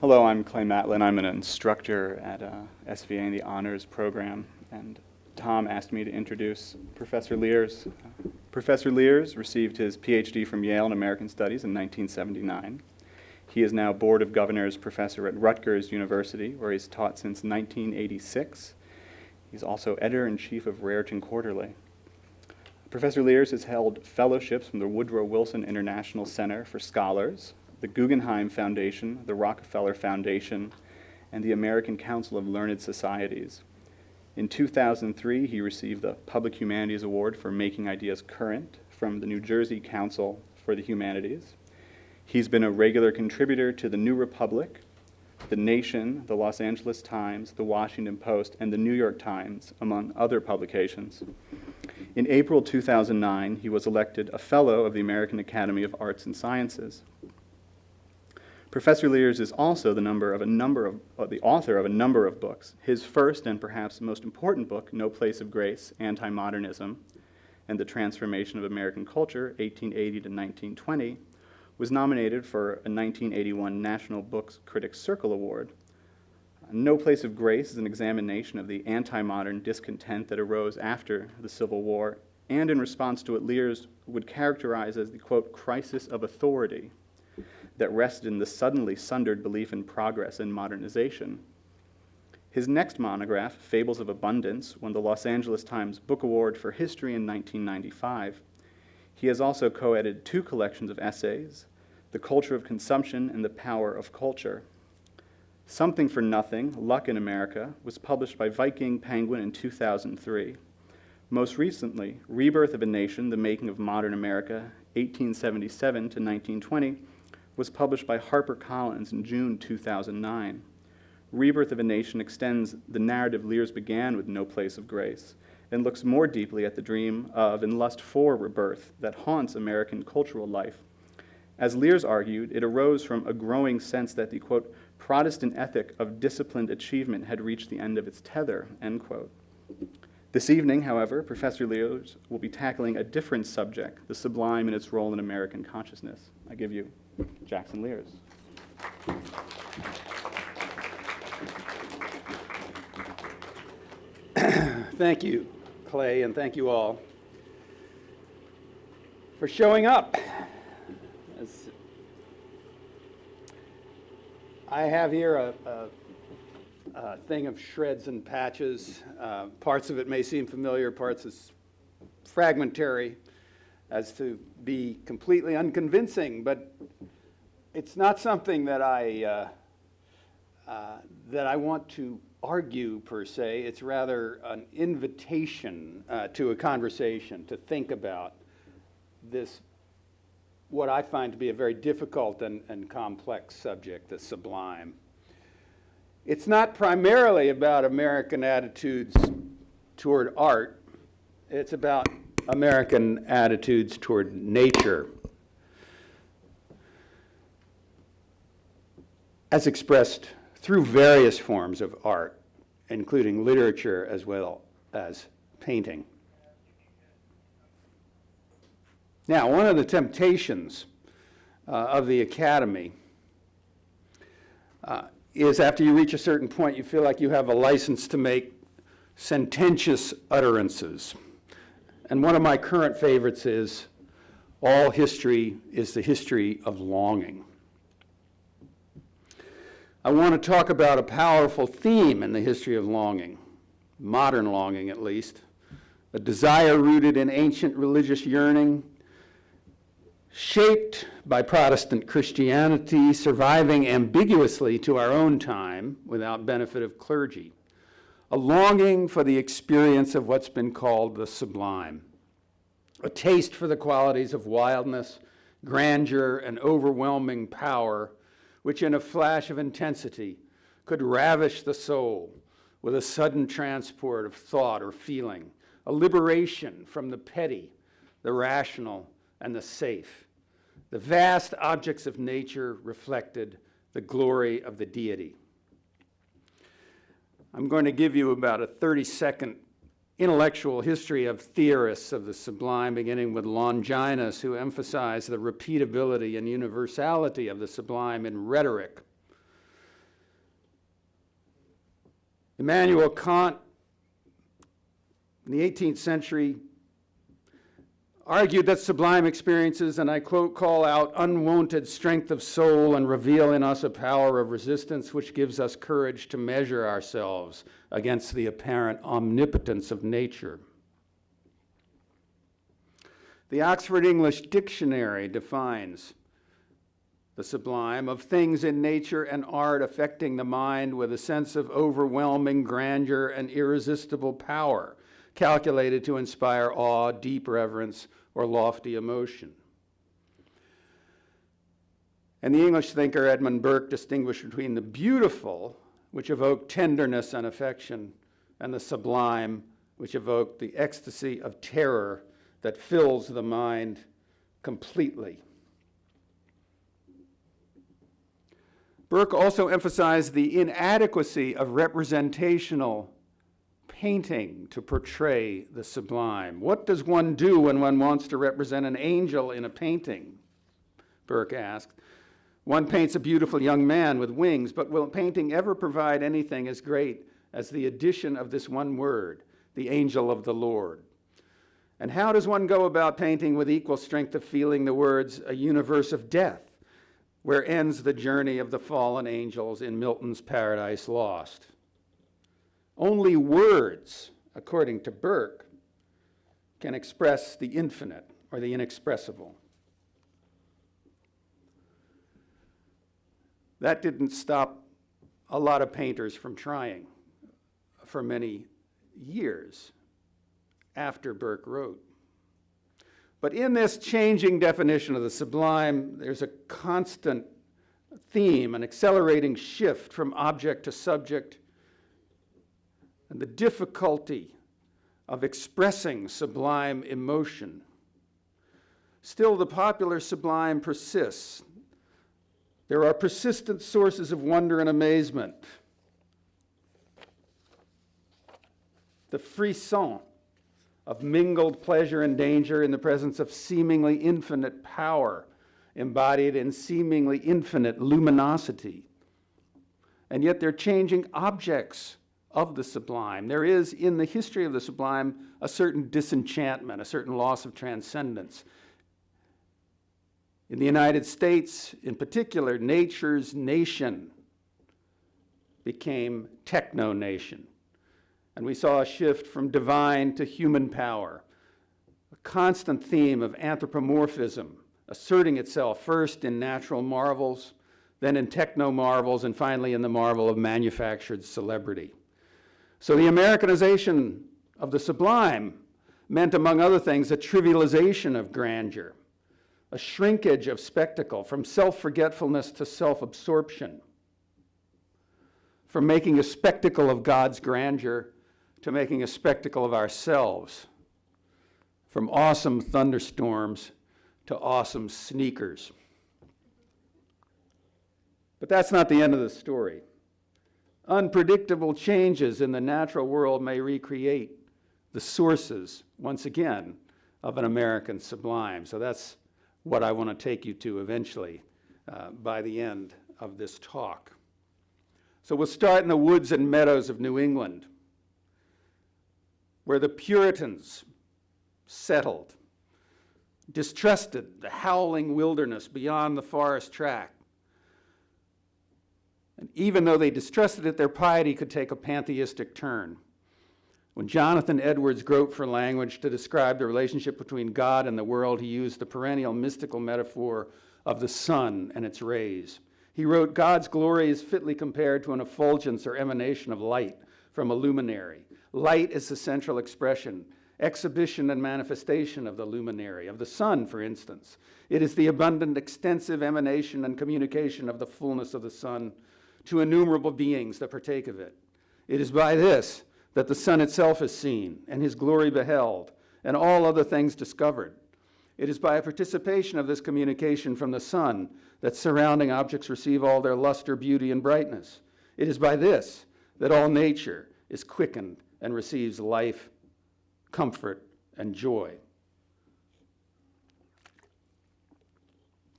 Hello, I'm Clay Matlin. I'm an instructor at SVA in the honors program, and Tom asked me to introduce Professor Lears. Professor Lears received his PhD from Yale in American Studies in 1979. He is now Board of Governors professor at Rutgers University, where he's taught since 1986. He's also editor-in-chief of Raritan Quarterly. Professor Lears has held fellowships from the Woodrow Wilson International Center for Scholars, the Guggenheim Foundation, the Rockefeller Foundation, and the American Council of Learned Societies. In 2003, he received the Public Humanities Award for Making Ideas Current from the New Jersey Council for the Humanities. He's been a regular contributor to the New Republic, The Nation, the Los Angeles Times, the Washington Post, and the New York Times, among other publications. In April 2009, he was elected a Fellow of the American Academy of Arts and Sciences. Professor Lears is also the author of a number of books. His first and perhaps most important book, No Place of Grace, Anti-Modernism and the Transformation of American Culture, 1880 to 1920, was nominated for a 1981 National Books Critics Circle Award. No Place of Grace is an examination of the anti-modern discontent that arose after the Civil War, and in response to what Lears would characterize as the, quote, crisis of authority that rested in the suddenly sundered belief in progress and modernization. His next monograph, Fables of Abundance, won the Los Angeles Times Book Award for History in 1995. He has also co-edited two collections of essays, The Culture of Consumption and The Power of Culture. Something for Nothing, Luck in America, was published by Viking Penguin in 2003. Most recently, Rebirth of a Nation, The Making of Modern America, 1877 to 1920, was published by HarperCollins in June 2009. Rebirth of a Nation extends the narrative Lears began with No Place of Grace and looks more deeply at the dream of and lust for rebirth that haunts American cultural life. As Lears argued, it arose from a growing sense that the, quote, Protestant ethic of disciplined achievement had reached the end of its tether, end quote. This evening, however, Professor Lears will be tackling a different subject, the sublime and its role in American consciousness. I give you Jackson Lears. Thank you, Clay, and thank you all for showing up. I have here a thing of shreds and patches. Parts of it may seem familiar, parts is fragmentary, as to be completely unconvincing, but it's not something that I want to argue per se. It's rather an invitation to a conversation to think about this, what I find to be a very difficult and complex subject, the sublime. It's not primarily about American attitudes toward art. It's about American attitudes toward nature, as expressed through various forms of art, including literature as well as painting. Now, one of the temptations of the Academy is after you reach a certain point, you feel like you have a license to make sententious utterances. And one of my current favorites is, all history is the history of longing. I want to talk about a powerful theme in the history of longing, modern longing at least, a desire rooted in ancient religious yearning, shaped by Protestant Christianity, surviving ambiguously to our own time without benefit of clergy. A longing for the experience of what's been called the sublime, a taste for the qualities of wildness, grandeur, and overwhelming power, which in a flash of intensity could ravish the soul with a sudden transport of thought or feeling, a liberation from the petty, the rational, and the safe. The vast objects of nature reflected the glory of the deity. I'm going to give you about a 30-second intellectual history of theorists of the sublime, beginning with Longinus, who emphasized the repeatability and universality of the sublime in rhetoric. Immanuel Kant, in the 18th century, argued that sublime experiences, and I quote, call out unwonted strength of soul and reveal in us a power of resistance which gives us courage to measure ourselves against the apparent omnipotence of nature. The Oxford English Dictionary defines the sublime of things in nature and art affecting the mind with a sense of overwhelming grandeur and irresistible power, calculated to inspire awe, deep reverence, or lofty emotion. And the English thinker Edmund Burke distinguished between the beautiful, which evoked tenderness and affection, and the sublime, which evoked the ecstasy of terror that fills the mind completely. Burke also emphasized the inadequacy of representational painting to portray the sublime. What does one do when one wants to represent an angel in a painting? Burke asked. One paints a beautiful young man with wings, but will painting ever provide anything as great as the addition of this one word, the angel of the Lord? And how does one go about painting with equal strength of feeling the words, a universe of death, where ends the journey of the fallen angels in Milton's Paradise Lost? Only words, according to Burke, can express the infinite or the inexpressible. That didn't stop a lot of painters from trying for many years after Burke wrote. But in this changing definition of the sublime, there's a constant theme, an accelerating shift from object to subject, and the difficulty of expressing sublime emotion. Still, the popular sublime persists. There are persistent sources of wonder and amazement. The frisson of mingled pleasure and danger in the presence of seemingly infinite power, embodied in seemingly infinite luminosity. And yet they're changing objects of the sublime. There is, in the history of the sublime, a certain disenchantment, a certain loss of transcendence. In the United States, in particular, nature's nation became techno-nation. And we saw a shift from divine to human power, a constant theme of anthropomorphism asserting itself first in natural marvels, then in techno-marvels, and finally in the marvel of manufactured celebrity. So the Americanization of the sublime meant, among other things, a trivialization of grandeur, a shrinkage of spectacle, from self-forgetfulness to self-absorption, from making a spectacle of God's grandeur to making a spectacle of ourselves, from awesome thunderstorms to awesome sneakers. But that's not the end of the story. Unpredictable changes in the natural world may recreate the sources, once again, of an American sublime. So that's what I want to take you to eventually by the end of this talk. So we'll start in the woods and meadows of New England, where the Puritans settled, distrusted the howling wilderness beyond the forest track. And even though they distrusted it, their piety could take a pantheistic turn. When Jonathan Edwards groped for language to describe the relationship between God and the world, he used the perennial mystical metaphor of the sun and its rays. He wrote, God's glory is fitly compared to an effulgence or emanation of light from a luminary. Light is the central expression, exhibition and manifestation of the luminary, of the sun, for instance. It is the abundant, extensive emanation and communication of the fullness of the sun to innumerable beings that partake of it. It is by this that the sun itself is seen, and his glory beheld, and all other things discovered. It is by a participation of this communication from the sun that surrounding objects receive all their luster, beauty, and brightness. It is by this that all nature is quickened and receives life, comfort, and joy.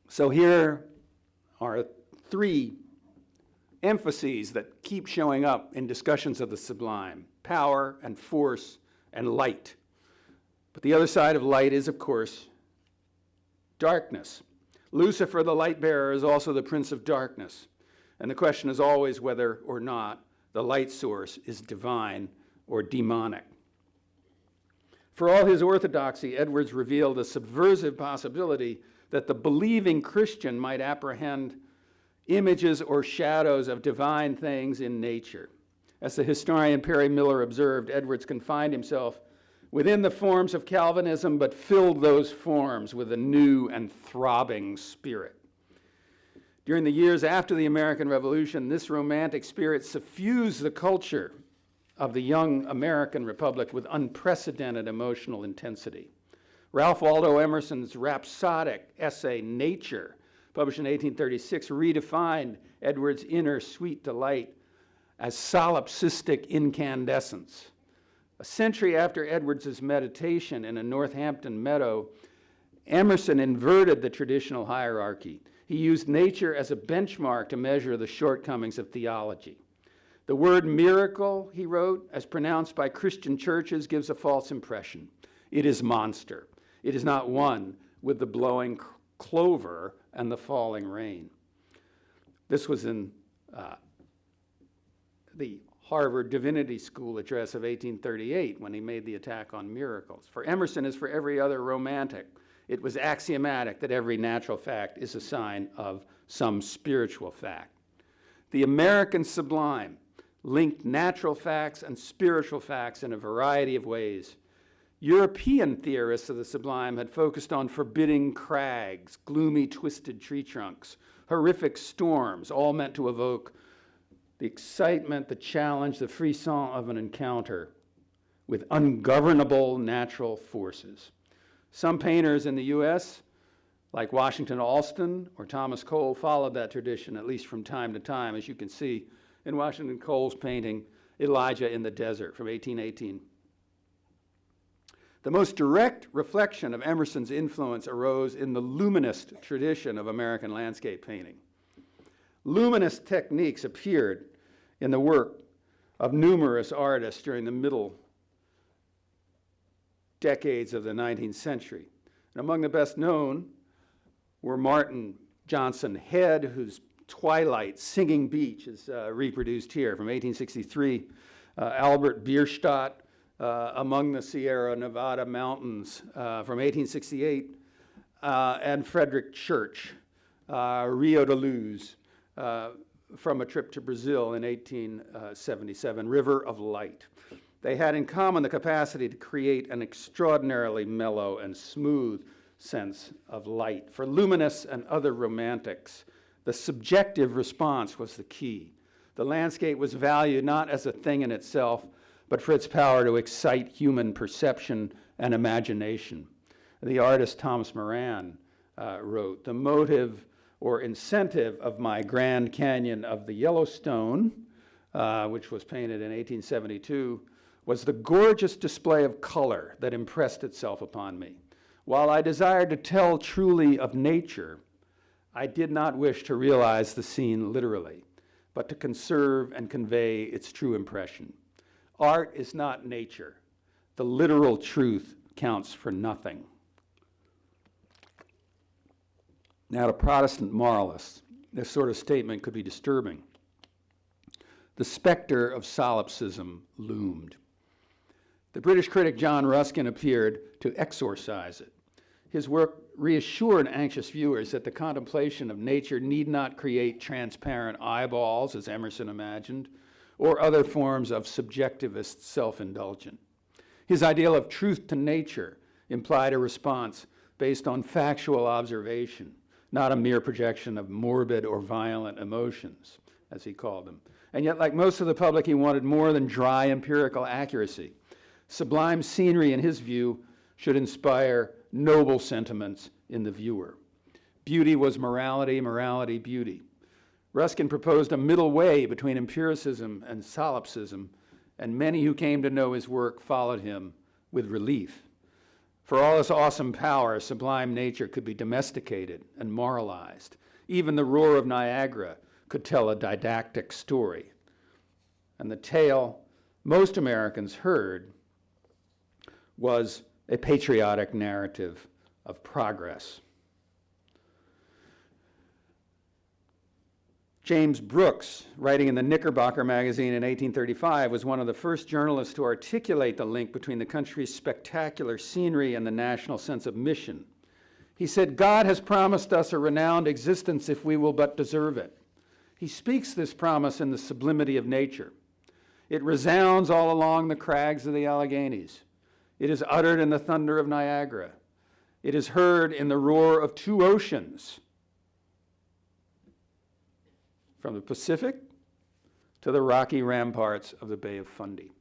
So here are three emphases that keep showing up in discussions of the sublime: power and force and light. But the other side of light is, of course, darkness. Lucifer, the light bearer, is also the prince of darkness. And the question is always whether or not the light source is divine or demonic. For all his orthodoxy, Edwards revealed a subversive possibility that the believing Christian might apprehend images or shadows of divine things in nature. As the historian Perry Miller observed, Edwards confined himself within the forms of Calvinism, but filled those forms with a new and throbbing spirit. During the years after the American Revolution, this romantic spirit suffused the culture of the young American Republic with unprecedented emotional intensity. Ralph Waldo Emerson's rhapsodic essay, Nature, published in 1836, redefined Edwards' inner sweet delight as solipsistic incandescence. A century after Edwards' meditation in a Northampton meadow, Emerson inverted the traditional hierarchy. He used nature as a benchmark to measure the shortcomings of theology. The word miracle, he wrote, as pronounced by Christian churches, gives a false impression. It is monster. It is not one with the blowing clover and the falling rain. This was in the Harvard Divinity School address of 1838 when he made the attack on miracles. For Emerson, as for every other romantic, it was axiomatic that every natural fact is a sign of some spiritual fact. The American Sublime linked natural facts and spiritual facts in a variety of ways. European theorists of the sublime had focused on forbidding crags, gloomy, twisted tree trunks, horrific storms, all meant to evoke the excitement, the challenge, the frisson of an encounter with ungovernable natural forces. Some painters in the US, like Washington Allston or Thomas Cole, followed that tradition, at least from time to time, as you can see in Washington Cole's painting, Elijah in the Desert from 1818. The most direct reflection of Emerson's influence arose in the luminist tradition of American landscape painting. Luminist techniques appeared in the work of numerous artists during the middle decades of the 19th century. And among the best known were Martin Johnson Head, whose Twilight Singing Beach is reproduced here from 1863, Albert Bierstadt, Among the Sierra Nevada Mountains from 1868, and Frederick Church, Rio de Luz, from a trip to Brazil in 1877, River of Light. They had in common the capacity to create an extraordinarily mellow and smooth sense of light. For Luminous and other romantics, the subjective response was the key. The landscape was valued not as a thing in itself, but for its power to excite human perception and imagination. The artist Thomas Moran wrote, "The motive or incentive of my Grand Canyon of the Yellowstone," which was painted in 1872, "was the gorgeous display of color that impressed itself upon me. While I desired to tell truly of nature, I did not wish to realize the scene literally, but to conserve and convey its true impression. Art is not nature. The literal truth counts for nothing." Now, to Protestant moralists, this sort of statement could be disturbing. The specter of solipsism loomed. The British critic John Ruskin appeared to exorcise it. His work reassured anxious viewers that the contemplation of nature need not create transparent eyeballs, as Emerson imagined, or other forms of subjectivist self-indulgence. His ideal of truth to nature implied a response based on factual observation, not a mere projection of morbid or violent emotions, as he called them. And yet, like most of the public, he wanted more than dry empirical accuracy. Sublime scenery, in his view, should inspire noble sentiments in the viewer. Beauty was morality, morality, beauty. Ruskin proposed a middle way between empiricism and solipsism, and many who came to know his work followed him with relief. For all its awesome power, sublime nature could be domesticated and moralized. Even the roar of Niagara could tell a didactic story. And the tale most Americans heard was a patriotic narrative of progress. James Brooks, writing in the Knickerbocker magazine in 1835, was one of the first journalists to articulate the link between the country's spectacular scenery and the national sense of mission. He said, "God has promised us a renowned existence if we will but deserve it." He speaks this promise in the sublimity of nature. It resounds all along the crags of the Alleghenies. It is uttered in the thunder of Niagara. It is heard in the roar of two oceans, from the Pacific to the rocky ramparts of the Bay of Fundy.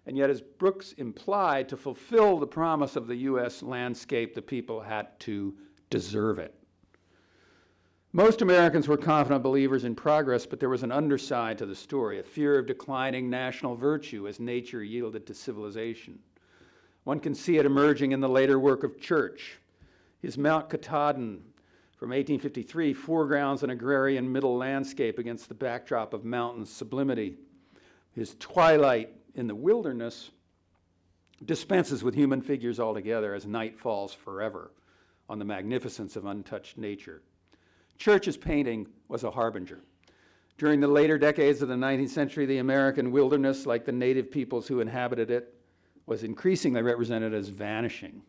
And yet, as Brooks implied, to fulfill the promise of the U.S. landscape, the people had to deserve it. Most Americans were confident believers in progress, but there was an underside to the story, a fear of declining national virtue as nature yielded to civilization. One can see it emerging in the later work of Church. His Mount Katahdin from 1853 foregrounds an agrarian middle landscape against the backdrop of mountain sublimity. His Twilight in the Wilderness dispenses with human figures altogether as night falls forever on the magnificence of untouched nature. Church's painting was a harbinger. During the later decades of the 19th century, the American wilderness, like the native peoples who inhabited it, was increasingly represented as vanishing.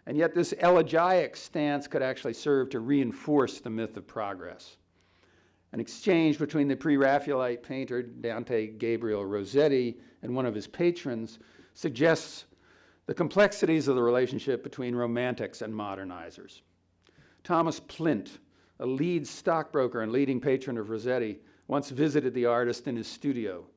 And yet this elegiac stance could actually serve to reinforce the myth of progress. An exchange between the pre-Raphaelite painter Dante Gabriel Rossetti and one of his patrons suggests the complexities of the relationship between romantics and modernizers. Thomas Plint, a Leeds stockbroker and leading patron of Rossetti, once visited the artist in his studio.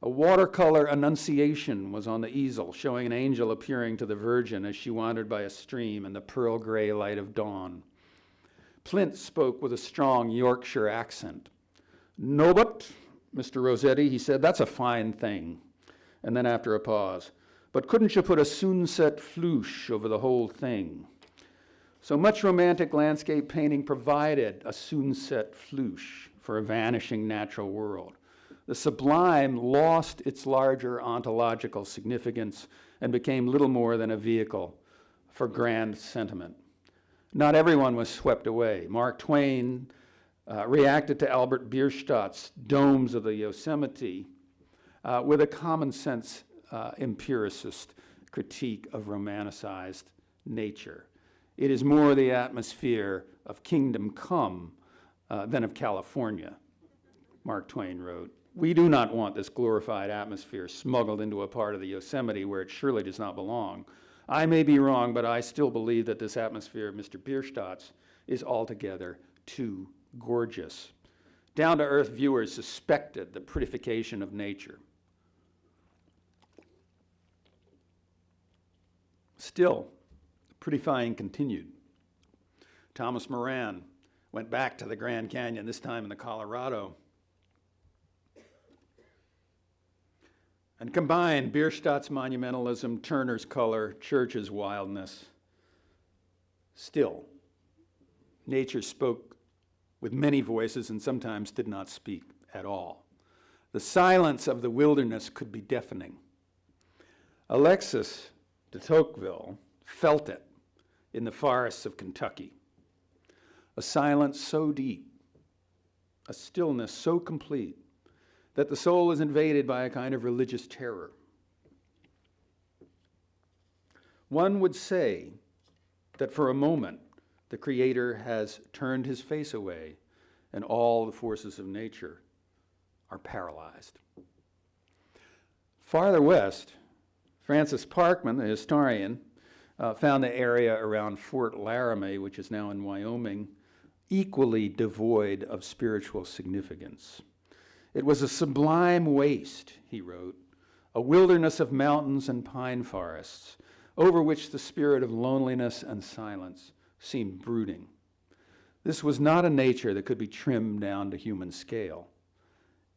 A watercolor Annunciation was on the easel, showing an angel appearing to the Virgin as she wandered by a stream in the pearl gray light of dawn. Plint spoke with a strong Yorkshire accent. "No, but, Mr. Rossetti," he said, "that's a fine thing." And then after a pause, "But couldn't you put a sunset flouche over the whole thing?" So much romantic landscape painting provided a sunset flouche for a vanishing natural world. The sublime lost its larger ontological significance and became little more than a vehicle for grand sentiment. Not everyone was swept away. Mark Twain reacted to Albert Bierstadt's Domes of the Yosemite with a common sense empiricist critique of romanticized nature. It is more the atmosphere of Kingdom Come than of California, Mark Twain wrote. We do not want this glorified atmosphere smuggled into a part of the Yosemite where it surely does not belong. I may be wrong, but I still believe that this atmosphere of Mr. Bierstadt's is altogether too gorgeous. Down-to-earth viewers suspected the prettification of nature. Still, the prettifying continued. Thomas Moran went back to the Grand Canyon, this time in the Colorado, and combined Bierstadt's monumentalism, Turner's color, Church's wildness. Still, nature spoke with many voices and sometimes did not speak at all. The silence of the wilderness could be deafening. Alexis de Tocqueville felt it in the forests of Kentucky. A silence so deep, a stillness so complete, that the soul is invaded by a kind of religious terror. One would say that for a moment, the Creator has turned his face away and all the forces of nature are paralyzed. Farther west, Francis Parkman, the historian, found the area around Fort Laramie, which is now in Wyoming, equally devoid of spiritual significance. It was a sublime waste, he wrote, a wilderness of mountains and pine forests, over which the spirit of loneliness and silence seemed brooding. This was not a nature that could be trimmed down to human scale.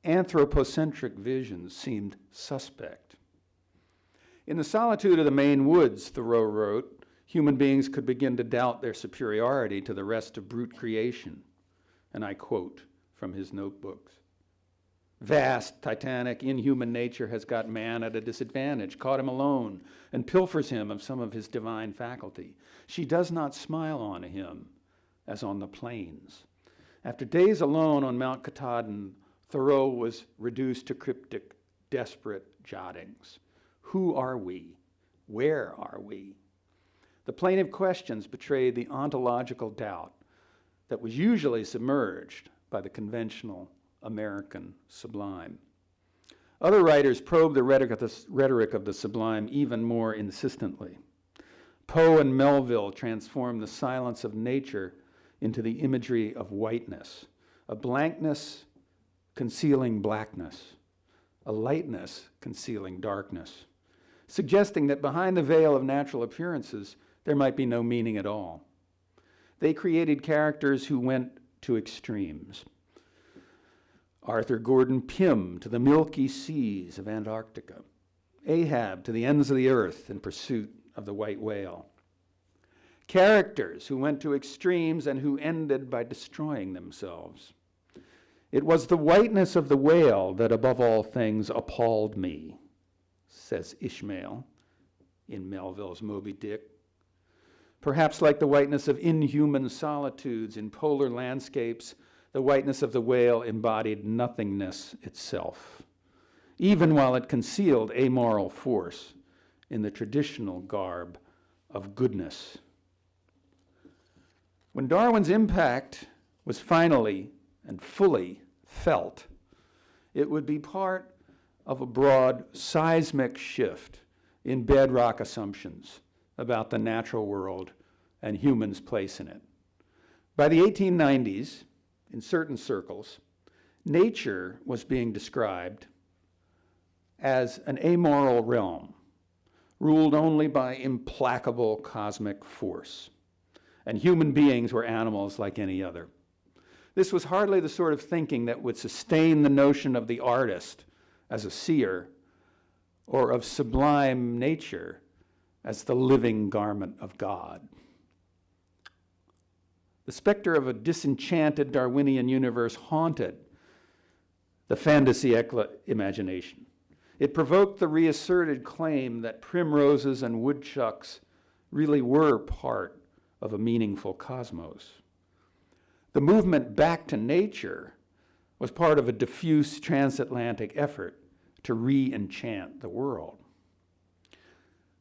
Anthropocentric visions seemed suspect. In the solitude of the Maine woods, Thoreau wrote, human beings could begin to doubt their superiority to the rest of brute creation. And I quote, from his notebooks. Vast, titanic, inhuman nature has got man at a disadvantage, caught him alone, and pilfers him of some of his divine faculty. She does not smile on him as on the plains. After days alone on Mount Katahdin, Thoreau was reduced to cryptic, desperate jottings. Who are we? Where are we? The plaintive questions betrayed the ontological doubt that was usually submerged by the conventional American Sublime. Other writers probe the rhetoric of the Sublime even more insistently. Poe and Melville transform the silence of nature into the imagery of whiteness, a blankness concealing blackness, a lightness concealing darkness, suggesting that behind the veil of natural appearances, there might be no meaning at all. They created characters who went to extremes. Arthur Gordon Pym to the milky seas of Antarctica, Ahab to the ends of the earth in pursuit of the white whale. Characters who went to extremes and who ended by destroying themselves. It was the whiteness of the whale that above all things appalled me, says Ishmael in Melville's Moby Dick. Perhaps like the whiteness of inhuman solitudes in polar landscapes, the whiteness of the whale embodied nothingness itself, even while it concealed amoral force in the traditional garb of goodness. When Darwin's impact was finally and fully felt, it would be part of a broad seismic shift in bedrock assumptions about the natural world and humans' place in it. By the 1890s, in certain circles, nature was being described as an amoral realm, ruled only by implacable cosmic force, and human beings were animals like any other. This was hardly the sort of thinking that would sustain the notion of the artist as a seer, or of sublime nature as the living garment of God. The specter of a disenchanted Darwinian universe haunted the fantasy imagination. It provoked the reasserted claim that primroses and woodchucks really were part of a meaningful cosmos. The movement back to nature was part of a diffuse transatlantic effort to re-enchant the world.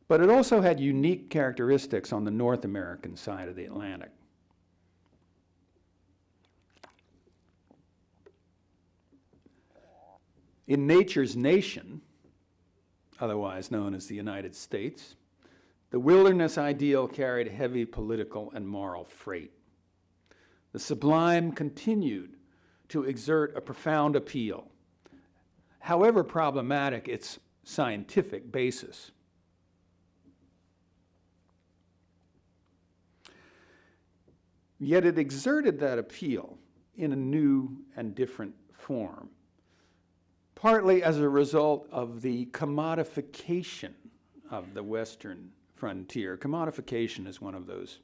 But it also had unique characteristics on the North American side of the Atlantic. In Nature's Nation, otherwise known as the United States, the wilderness ideal carried heavy political and moral freight. The Sublime continued to exert a profound appeal, however problematic its scientific basis. Yet it exerted that appeal in a new and different form, partly as a result of the commodification of the Western frontier. Commodification is one of those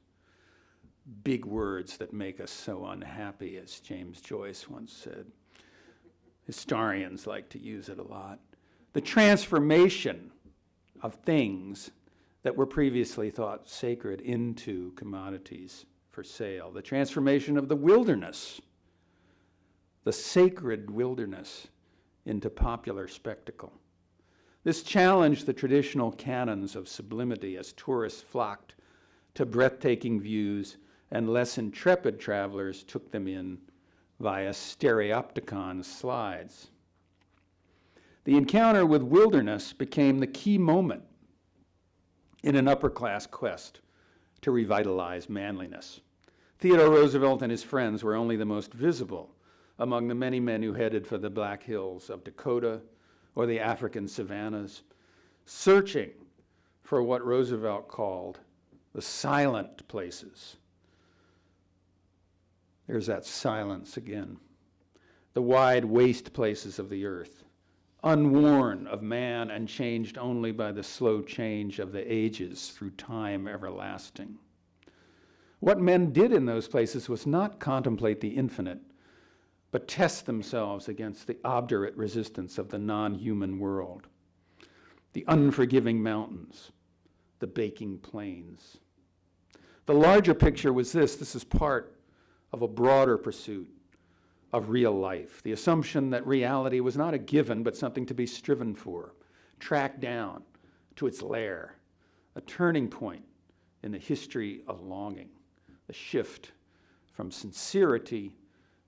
big words that make us so unhappy, as James Joyce once said. Historians like to use it a lot. The transformation of things that were previously thought sacred into commodities for sale. The transformation of the wilderness, the sacred wilderness, into popular spectacle. This challenged the traditional canons of sublimity as tourists flocked to breathtaking views and less intrepid travelers took them in via stereopticon slides. The encounter with wilderness became the key moment in an upper-class quest to revitalize manliness. Theodore Roosevelt and his friends were only the most visible among the many men who headed for the Black Hills of Dakota or the African savannas, searching for what Roosevelt called the silent places. There's that silence again. The wide waste places of the earth, unworn of man and changed only by the slow change of the ages through time everlasting. What men did in those places was not contemplate the infinite, but test themselves against the obdurate resistance of the non-human world, the unforgiving mountains, the baking plains. The larger picture was this is part of a broader pursuit of real life, the assumption that reality was not a given, but something to be striven for, tracked down to its lair, a turning point in the history of longing, the shift from sincerity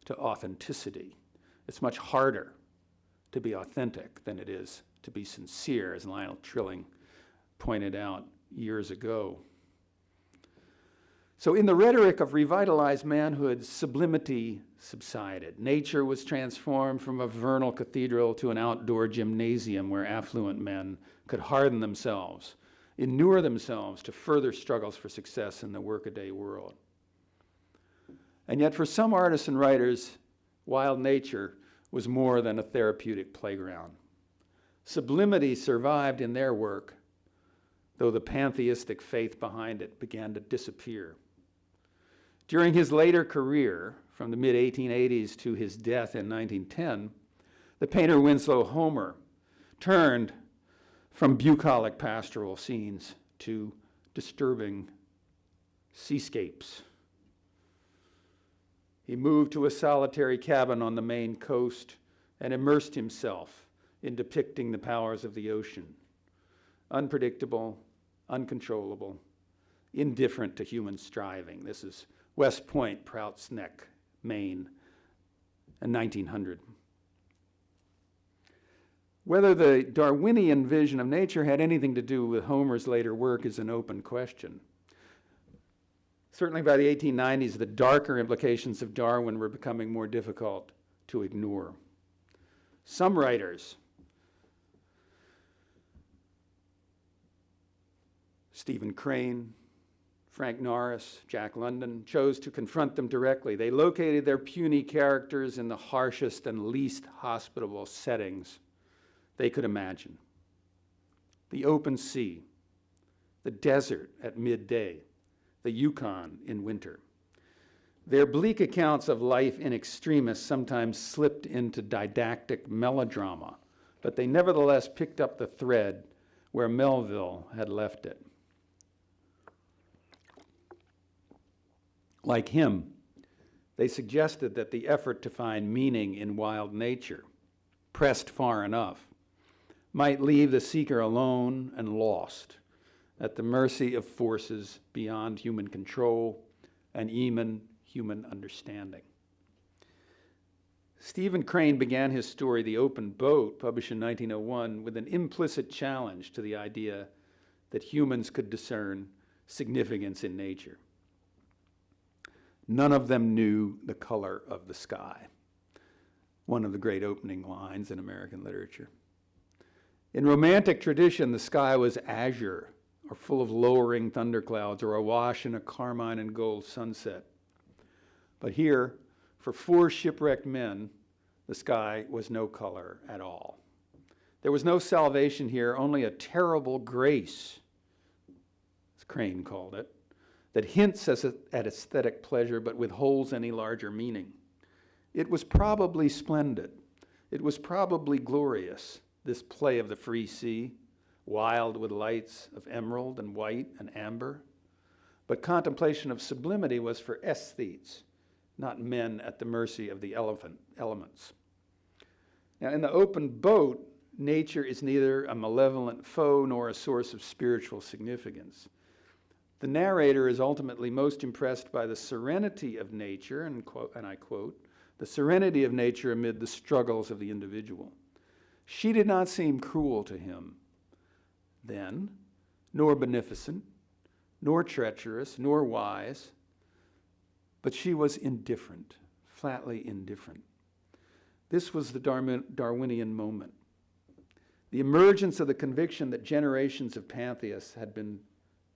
to authenticity. It's much harder to be authentic than it is to be sincere, as Lionel Trilling pointed out years ago. So in the rhetoric of revitalized manhood, sublimity subsided. Nature was transformed from a vernal cathedral to an outdoor gymnasium where affluent men could harden themselves, inure themselves to further struggles for success in the workaday world. And yet for some artists and writers, wild nature was more than a therapeutic playground. Sublimity survived in their work, though the pantheistic faith behind it began to disappear. During his later career, from the mid-1880s to his death in 1910, the painter Winslow Homer turned from bucolic pastoral scenes to disturbing seascapes. He moved to a solitary cabin on the Maine coast and immersed himself in depicting the powers of the ocean, unpredictable, uncontrollable, indifferent to human striving. This is West Point, Prout's Neck, Maine, in 1900. Whether the Darwinian vision of nature had anything to do with Homer's later work is an open question. Certainly by the 1890s, the darker implications of Darwin were becoming more difficult to ignore. Some writers, Stephen Crane, Frank Norris, Jack London, chose to confront them directly. They located their puny characters in the harshest and least hospitable settings they could imagine. The open sea, the desert at midday, the Yukon in winter. Their bleak accounts of life in extremis sometimes slipped into didactic melodrama, but they nevertheless picked up the thread where Melville had left it. Like him, they suggested that the effort to find meaning in wild nature, pressed far enough, might leave the seeker alone and lost at the mercy of forces beyond human control and even human understanding. Stephen Crane began his story, The Open Boat, published in 1901, with an implicit challenge to the idea that humans could discern significance in nature. None of them knew the color of the sky, one of the great opening lines in American literature. In romantic tradition, the sky was azure, or full of lowering thunderclouds, or awash in a carmine and gold sunset. But here, for 4 shipwrecked men, the sky was no color at all. There was no salvation here, only a terrible grace, as Crane called it, that hints at aesthetic pleasure but withholds any larger meaning. It was probably splendid. It was probably glorious, this play of the free sea, wild with lights of emerald and white and amber. But contemplation of sublimity was for aesthetes, not men at the mercy of the elements. Now, in The Open Boat, nature is neither a malevolent foe nor a source of spiritual significance. The narrator is ultimately most impressed by the serenity of nature, and I quote, the serenity of nature amid the struggles of the individual. She did not seem cruel to him then, nor beneficent, nor treacherous, nor wise, but she was indifferent, flatly indifferent. This was the Darwinian moment. The emergence of the conviction that generations of pantheists had been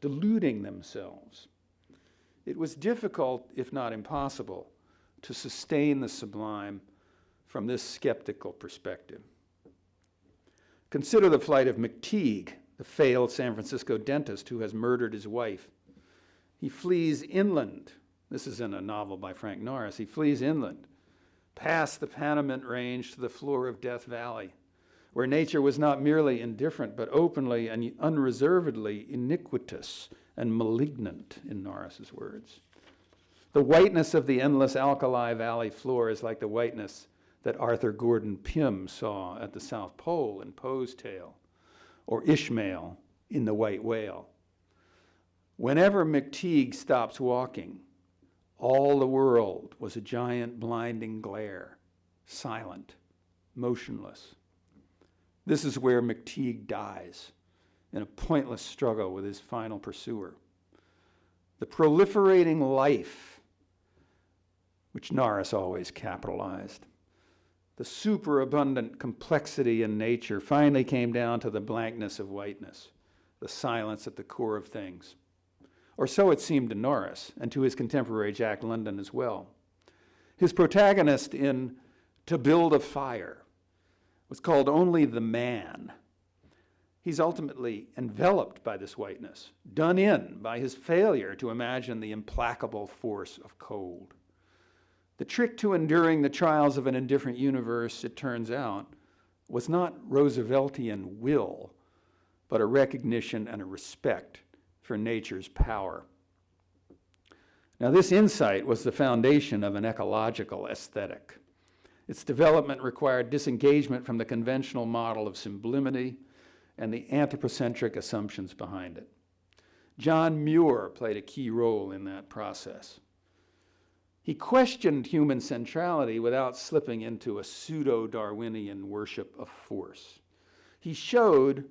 deluding themselves. It was difficult, if not impossible, to sustain the sublime from this skeptical perspective. Consider the flight of McTeague, the failed San Francisco dentist who has murdered his wife. He flees inland. This is in a novel by Frank Norris. He flees inland past the Panamint Range to the floor of Death Valley, where nature was not merely indifferent, but openly and unreservedly iniquitous and malignant, in Norris's words. The whiteness of the endless alkali valley floor is like the whiteness that Arthur Gordon Pym saw at the South Pole in Poe's Tale, or Ishmael in The White Whale. Whenever McTeague stops walking, all the world was a giant blinding glare, silent, motionless. This is where McTeague dies, in a pointless struggle with his final pursuer. The proliferating life, which Norris always capitalized, the superabundant complexity in nature finally came down to the blankness of whiteness, the silence at the core of things. Or so it seemed to Norris, and to his contemporary Jack London as well. His protagonist in To Build a Fire was called only the man. He's ultimately enveloped by this whiteness, done in by his failure to imagine the implacable force of cold. The trick to enduring the trials of an indifferent universe, it turns out, was not Rooseveltian will, but a recognition and a respect for nature's power. Now, this insight was the foundation of an ecological aesthetic. Its development required disengagement from the conventional model of sublimity and the anthropocentric assumptions behind it. John Muir played a key role in that process. He questioned human centrality without slipping into a pseudo-Darwinian worship of force. He showed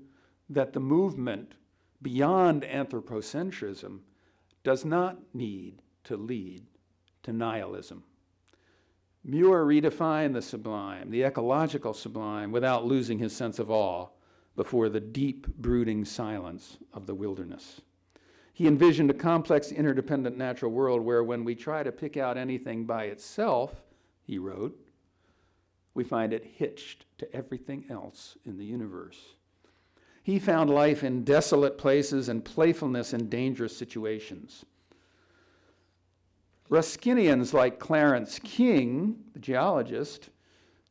that the movement beyond anthropocentrism does not need to lead to nihilism. Muir redefined the sublime, the ecological sublime, without losing his sense of awe before the deep, brooding silence of the wilderness. He envisioned a complex, interdependent natural world where when we try to pick out anything by itself, he wrote, we find it hitched to everything else in the universe. He found life in desolate places and playfulness in dangerous situations. Ruskinians like Clarence King, the geologist,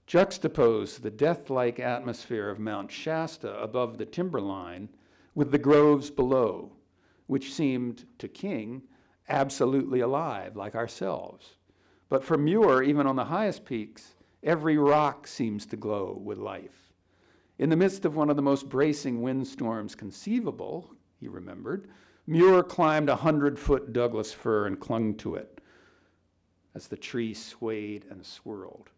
juxtaposed the death-like atmosphere of Mount Shasta above the timberline with the groves below, which seemed to King absolutely alive, like ourselves. But for Muir, even on the highest peaks, every rock seems to glow with life. In the midst of one of the most bracing windstorms conceivable, he remembered, Muir climbed a 100-foot Douglas fir and clung to it as the tree swayed and swirled.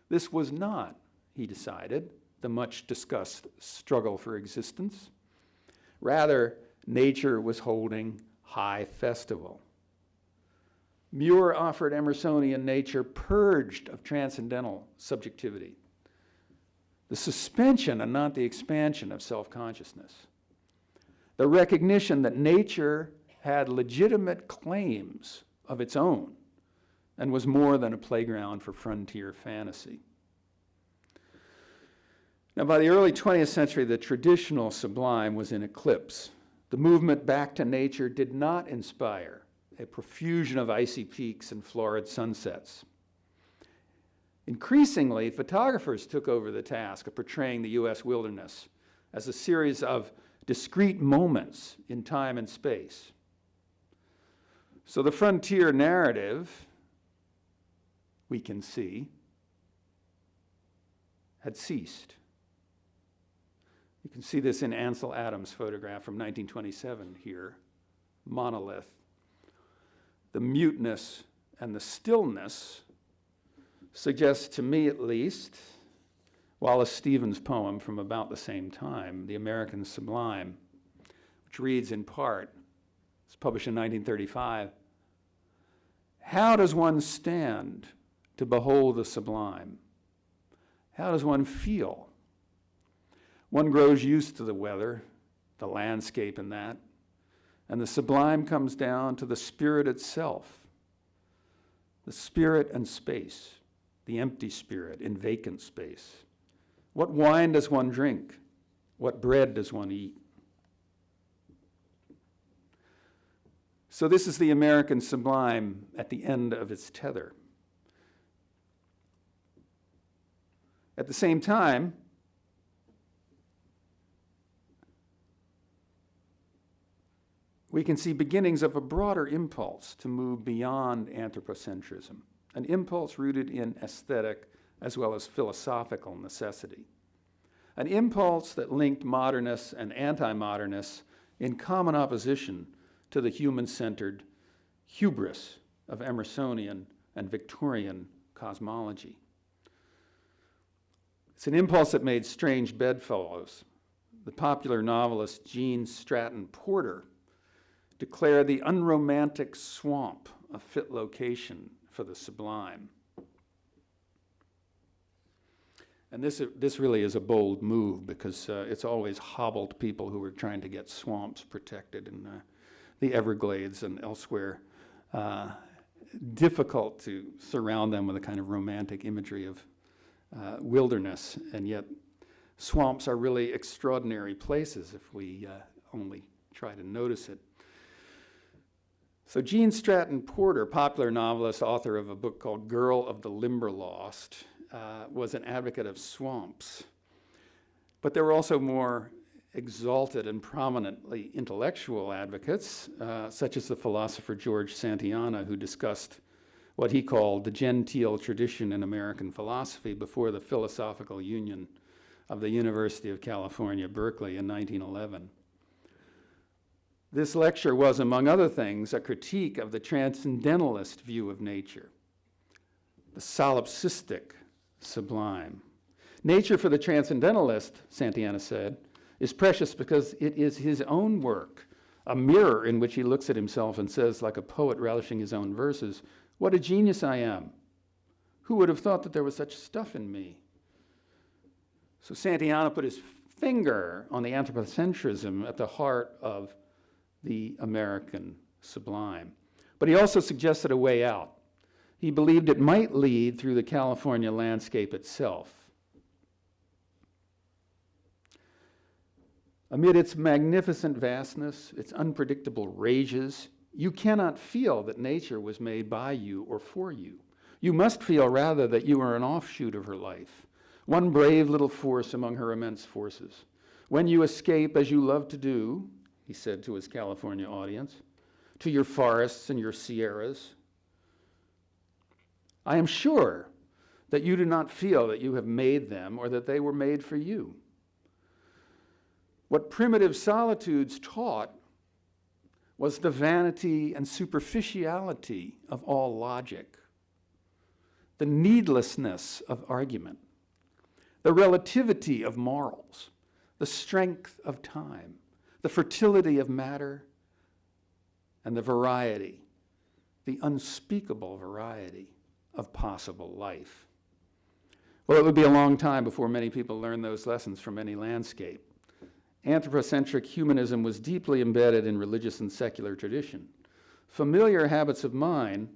This was not, he decided, the much-discussed struggle for existence. Rather, nature was holding high festival. Muir offered Emersonian nature purged of transcendental subjectivity, the suspension and not the expansion of self-consciousness, the recognition that nature had legitimate claims of its own and was more than a playground for frontier fantasy. Now, by the early 20th century, the traditional sublime was in eclipse. The movement back to nature did not inspire a profusion of icy peaks and florid sunsets. Increasingly, photographers took over the task of portraying the U.S. wilderness as a series of discrete moments in time and space. So the frontier narrative, we can see, had ceased. You can see this in Ansel Adams' photograph from 1927 here, monolith. The muteness and the stillness suggests, to me at least, Wallace Stevens' poem from about the same time, The American Sublime, which reads in part, it's published in 1935, how does one stand to behold the sublime? How does one feel? One grows used to the weather, the landscape and that, and the sublime comes down to the spirit itself, the spirit and space, the empty spirit in vacant space. What wine does one drink? What bread does one eat? So this is the American sublime at the end of its tether. At the same time, we can see beginnings of a broader impulse to move beyond anthropocentrism, an impulse rooted in aesthetic as well as philosophical necessity, an impulse that linked modernists and anti-modernists in common opposition to the human-centered hubris of Emersonian and Victorian cosmology. It's an impulse that made strange bedfellows. The popular novelist Gene Stratton Porter declared the unromantic swamp a fit location for the sublime. And this really is a bold move because it's always hobbled people who are trying to get swamps protected in the Everglades and elsewhere. Difficult to surround them with a kind of romantic imagery of wilderness, and yet swamps are really extraordinary places if we only try to notice it. So Gene Stratton Porter, popular novelist, author of a book called Girl of the Limberlost, was an advocate of swamps. But there were also more exalted and prominently intellectual advocates, such as the philosopher George Santayana, who discussed what he called the genteel tradition in American philosophy before the Philosophical Union of the University of California, Berkeley in 1911. This lecture was, among other things, a critique of the transcendentalist view of nature, the solipsistic sublime. Nature for the transcendentalist, Santayana said, is precious because it is his own work, a mirror in which he looks at himself and says, like a poet relishing his own verses, "What a genius I am. Who would have thought that there was such stuff in me?" So Santayana put his finger on the anthropocentrism at the heart of the American sublime. But he also suggested a way out. He believed it might lead through the California landscape itself. Amid its magnificent vastness, its unpredictable rages, you cannot feel that nature was made by you or for you. You must feel, rather, that you are an offshoot of her life, one brave little force among her immense forces. When you escape, as you love to do, he said to his California audience, to your forests and your sierras, I am sure that you do not feel that you have made them or that they were made for you. What primitive solitudes taught was the vanity and superficiality of all logic, the needlessness of argument, the relativity of morals, the strength of time, the fertility of matter, and the variety, the unspeakable variety of possible life. Well, it would be a long time before many people learned those lessons from any landscape. Anthropocentric humanism was deeply embedded in religious and secular tradition. Familiar habits of mind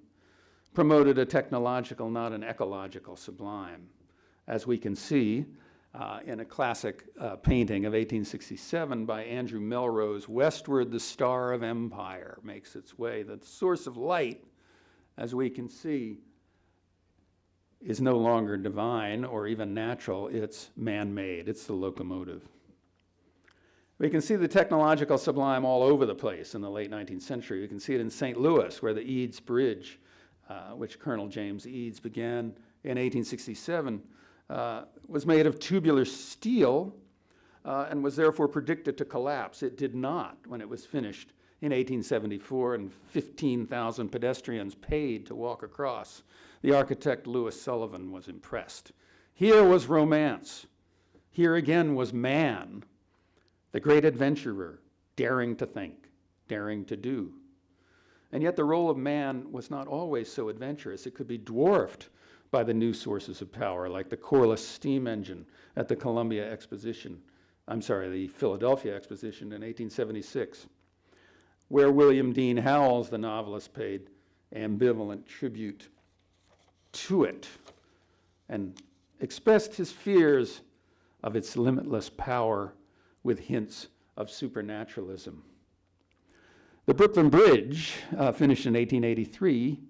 promoted a technological, not an ecological sublime. As we can see in a classic painting of 1867 by Andrew Melrose, westward the star of empire makes its way. The source of light, as we can see, is no longer divine or even natural, it's man-made, it's the locomotive. We can see the technological sublime all over the place in the late 19th century. We can see it in St. Louis, where the Eads Bridge, which Colonel James Eads began in 1867, was made of tubular steel and was therefore predicted to collapse. It did not when it was finished in 1874, and 15,000 pedestrians paid to walk across. The architect Louis Sullivan was impressed. Here was romance. Here again was man, the great adventurer, daring to think, daring to do. And yet the role of man was not always so adventurous. It could be dwarfed by the new sources of power, like the coreless steam engine at the Philadelphia Exposition in 1876, where William Dean Howells, the novelist, paid ambivalent tribute to it and expressed his fears of its limitless power with hints of supernaturalism. The Brooklyn Bridge, finished in 1883,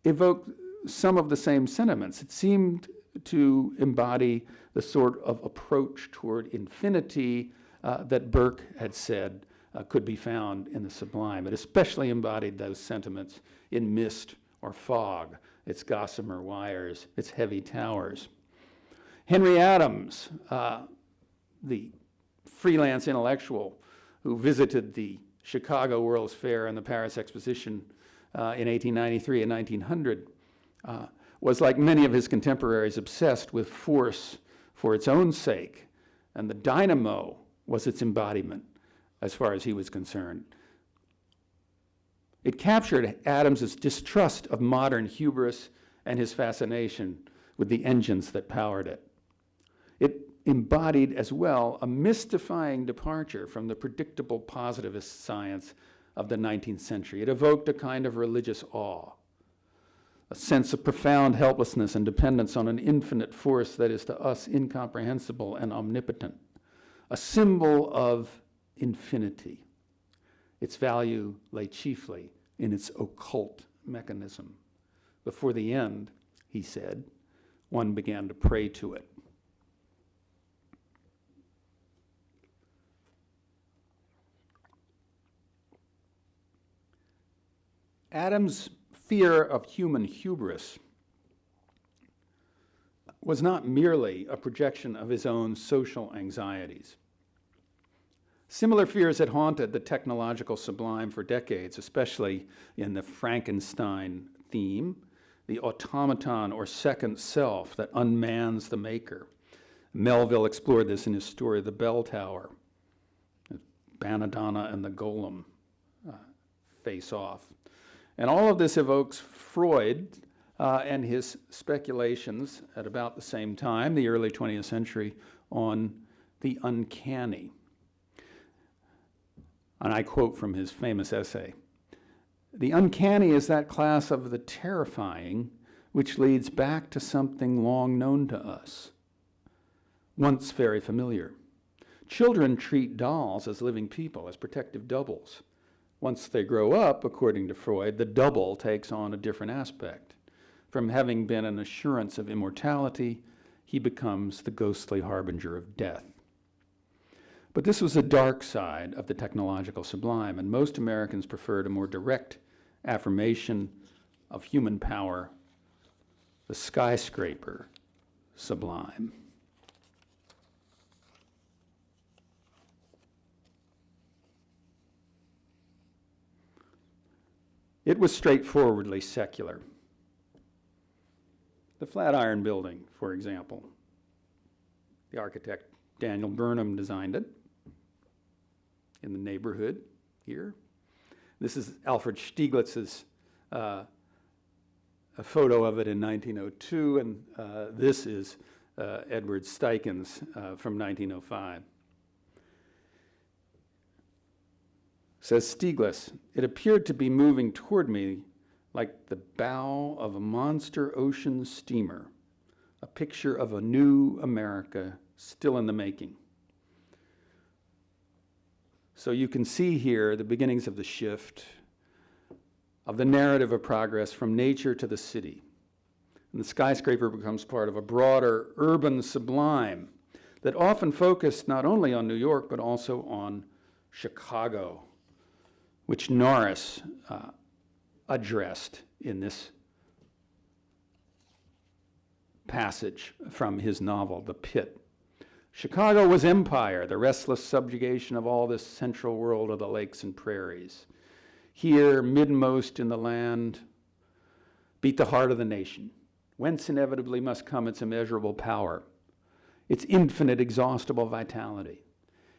evoked some of the same sentiments. It seemed to embody the sort of approach toward infinity that Burke had said could be found in the sublime. It especially embodied those sentiments in mist or fog, its gossamer wires, its heavy towers. Henry Adams, the freelance intellectual who visited the Chicago World's Fair and the Paris Exposition in 1893 and 1900, was, like many of his contemporaries, obsessed with force for its own sake, and the dynamo was its embodiment as far as he was concerned. It captured Adams's distrust of modern hubris and his fascination with the engines that powered it. It embodied as well a mystifying departure from the predictable positivist science of the 19th century. It evoked a kind of religious awe, a sense of profound helplessness and dependence on an infinite force that is to us incomprehensible and omnipotent, a symbol of infinity. Its value lay chiefly in its occult mechanism. Before the end, he said, one began to pray to it. Adams' fear of human hubris was not merely a projection of his own social anxieties. Similar fears had haunted the technological sublime for decades, especially in the Frankenstein theme, the automaton or second self that unmans the maker. Melville explored this in his story, The Bell Tower. Banadonna and the golem face off. And all of this evokes Freud and his speculations at about the same time, the early 20th century, on the uncanny. And I quote from his famous essay, "The uncanny is that class of the terrifying which leads back to something long known to us, once very familiar. Children treat dolls as living people, as protective doubles. Once they grow up, according to Freud, the double takes on a different aspect. From having been an assurance of immortality, he becomes the ghostly harbinger of death." But this was the dark side of the technological sublime, and most Americans preferred a more direct affirmation of human power, the skyscraper sublime. It was straightforwardly secular. The Flatiron Building, for example. The architect Daniel Burnham designed it in the neighborhood here. This is Alfred Stieglitz's a photo of it in 1902, and this is Edward Steichen's from 1905. Says Stieglitz, "It appeared to be moving toward me like the bow of a monster ocean steamer, a picture of a new America still in the making." So you can see here the beginnings of the shift, of the narrative of progress from nature to the city. And the skyscraper becomes part of a broader urban sublime that often focused not only on New York, but also on Chicago, which Norris addressed in this passage from his novel, The Pit. Chicago was empire, the restless subjugation of all this central world of the lakes and prairies. Here, midmost in the land, beat the heart of the nation, whence inevitably must come its immeasurable power, its infinite, exhaustible vitality.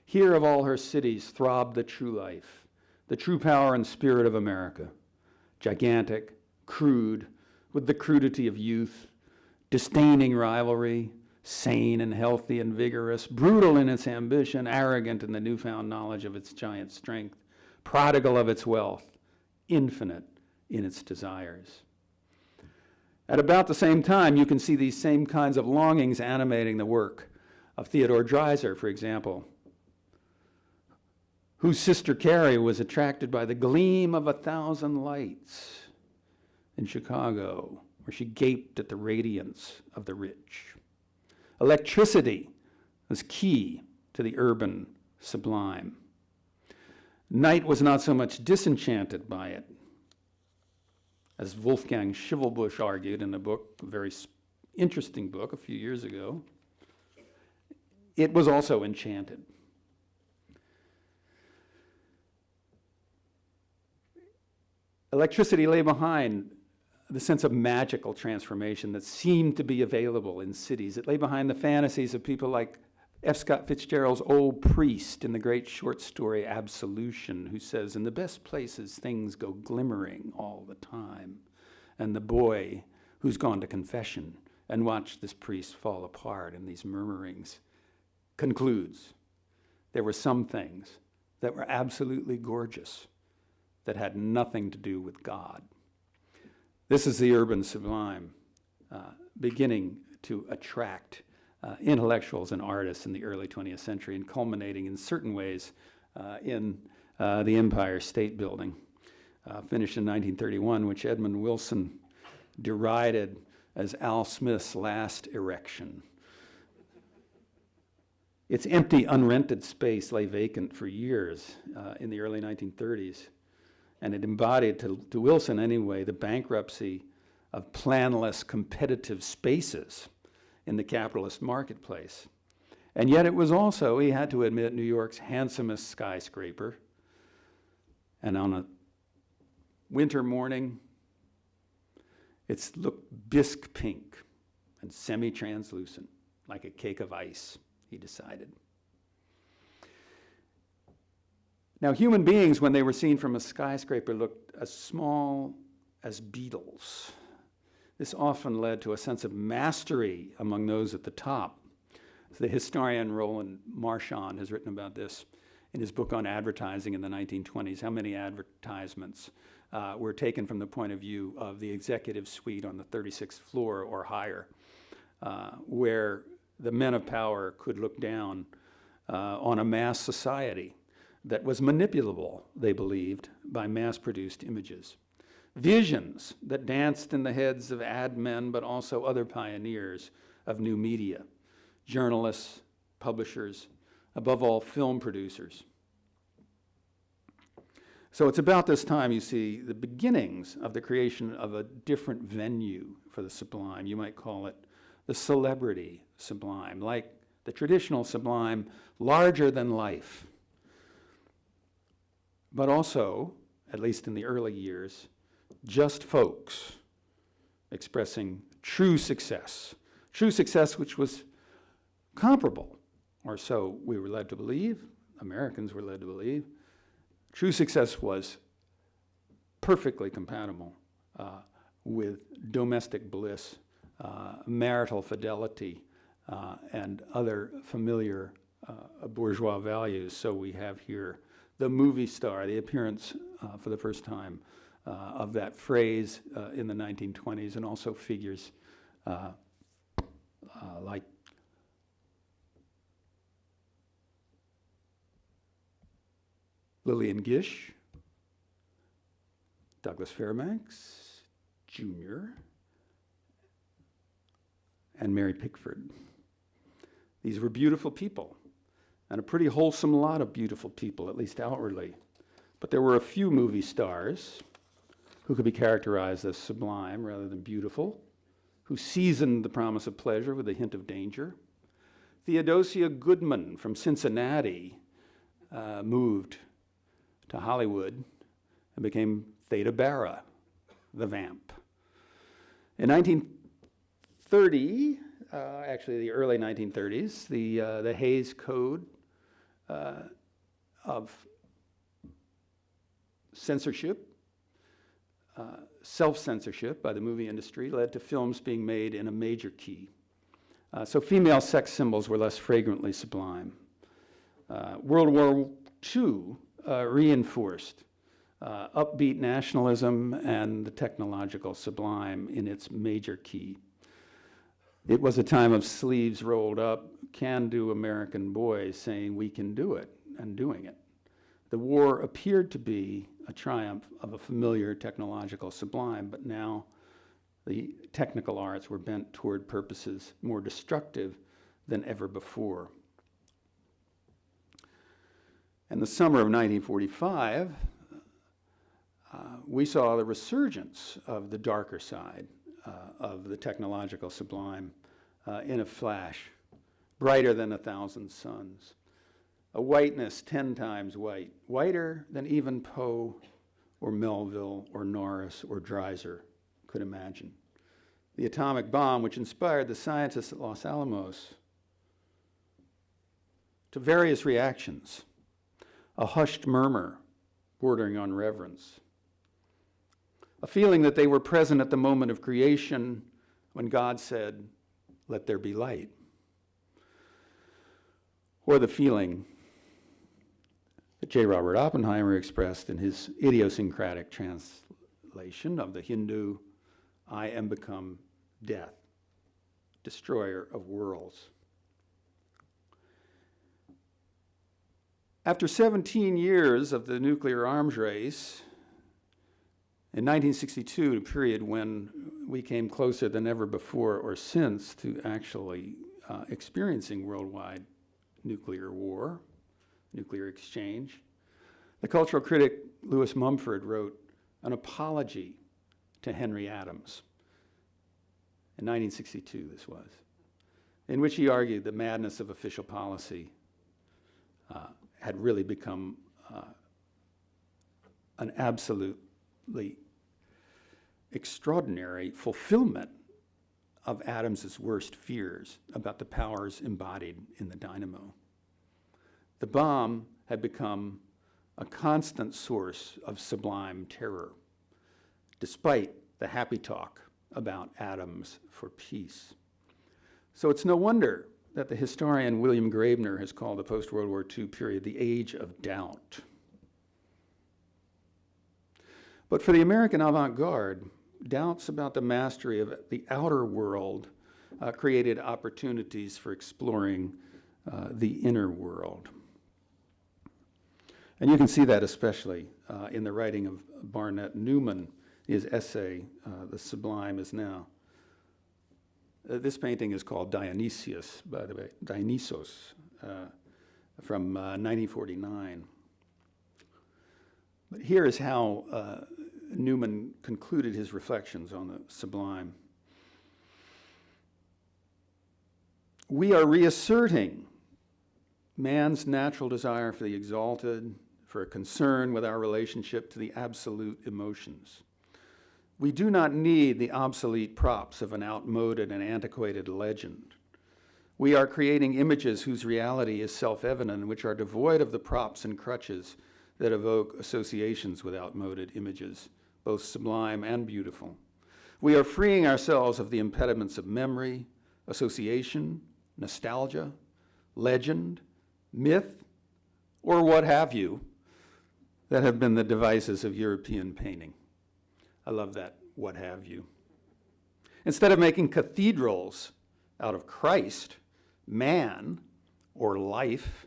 Here of all her cities throbbed the true life, the true power and spirit of America, gigantic, crude, with the crudity of youth, disdaining rivalry, sane and healthy and vigorous, brutal in its ambition, arrogant in the newfound knowledge of its giant strength, prodigal of its wealth, infinite in its desires. At about the same time, you can see these same kinds of longings animating the work of Theodore Dreiser, for example, whose sister Carrie was attracted by the gleam of 1,000 lights in Chicago, where she gaped at the radiance of the rich. Electricity was key to the urban sublime. Night was not so much disenchanted by it, as Wolfgang Schivelbusch argued in a book, a very interesting book a few years ago. It was also enchanted. Electricity lay behind the sense of magical transformation that seemed to be available in cities. It lay behind the fantasies of people like F. Scott Fitzgerald's old priest in the great short story Absolution, who says, in the best places things go glimmering all the time. And the boy who's gone to confession and watched this priest fall apart in these murmurings concludes there were some things that were absolutely gorgeous that had nothing to do with God. This is the urban sublime beginning to attract intellectuals and artists in the early 20th century and culminating in certain ways in the Empire State Building, finished in 1931, which Edmund Wilson derided as Al Smith's last erection. Its empty, unrented space lay vacant for years in the early 1930s. And it embodied, to Wilson anyway, the bankruptcy of planless competitive spaces in the capitalist marketplace. And yet it was also, he had to admit, New York's handsomest skyscraper. And on a winter morning, it looked bisque pink and semi-translucent, like a cake of ice, he decided. Now, human beings, when they were seen from a skyscraper, looked as small as beetles. This often led to a sense of mastery among those at the top. The historian Roland Marchand has written about this in his book on advertising in the 1920s, how many advertisements were taken from the point of view of the executive suite on the 36th floor or higher, where the men of power could look down on a mass society that was manipulable, they believed, by mass-produced images. Visions that danced in the heads of ad men, but also other pioneers of new media, journalists, publishers, above all, film producers. So it's about this time you see the beginnings of the creation of a different venue for the sublime. You might call it the celebrity sublime, like the traditional sublime, larger than life. But also, at least in the early years, just folks expressing true success which was comparable, or so we were led to believe, Americans were led to believe. True success was perfectly compatible with domestic bliss, marital fidelity, and other familiar bourgeois values. So we have here the movie star, the appearance for the first time of that phrase in the 1920s, and also figures like Lillian Gish, Douglas Fairbanks Jr., and Mary Pickford. These were beautiful people, and a pretty wholesome lot of beautiful people, at least outwardly. But there were a few movie stars who could be characterized as sublime rather than beautiful, who seasoned the promise of pleasure with a hint of danger. Theodosia Goodman from Cincinnati moved to Hollywood and became Theda Bara, the vamp. In 1930, actually the early 1930s, the Hays Code of censorship, self-censorship by the movie industry led to films being made in a major key. So female sex symbols were less fragrantly sublime. World War II reinforced upbeat nationalism and the technological sublime in its major key. It was a time of sleeves rolled up, can-do American boys saying we can do it and doing it. The war appeared to be a triumph of a familiar technological sublime, but now the technical arts were bent toward purposes more destructive than ever before. In the summer of 1945, we saw the resurgence of the darker side of the technological sublime in a flash, brighter than 1,000 suns. A whiteness 10 times white, whiter than even Poe or Melville or Norris or Dreiser could imagine. The atomic bomb, which inspired the scientists at Los Alamos to various reactions, a hushed murmur bordering on reverence, a feeling that they were present at the moment of creation when God said, "Let there be light," or the feeling that J. Robert Oppenheimer expressed in his idiosyncratic translation of the Hindu, "I am become death, destroyer of worlds." After 17 years of the nuclear arms race, in 1962, a period when we came closer than ever before or since to actually experiencing worldwide nuclear war, nuclear exchange, the cultural critic Lewis Mumford wrote an apology to Henry Adams. In 1962, this was, in which he argued the madness of official policy had really become an absolutely extraordinary fulfillment of Adams's worst fears about the powers embodied in the dynamo. The bomb had become a constant source of sublime terror, despite the happy talk about atoms for peace. So it's no wonder that the historian William Graebner has called the post-World War II period the age of doubt. But for the American avant-garde, doubts about the mastery of the outer world created opportunities for exploring the inner world. And you can see that especially in the writing of Barnett Newman, his essay, The Sublime is Now. This painting is called Dionysius, by the way, Dionysos, from 1949. But here is how Newman concluded his reflections on the sublime. We are reasserting man's natural desire for the exalted, for a concern with our relationship to the absolute emotions. We do not need the obsolete props of an outmoded and antiquated legend. We are creating images whose reality is self-evident, which are devoid of the props and crutches that evoke associations with outmoded images, both sublime and beautiful. We are freeing ourselves of the impediments of memory, association, nostalgia, legend, myth, or what have you, that have been the devices of European painting. I love that, what have you. Instead of making cathedrals out of Christ, man, or life,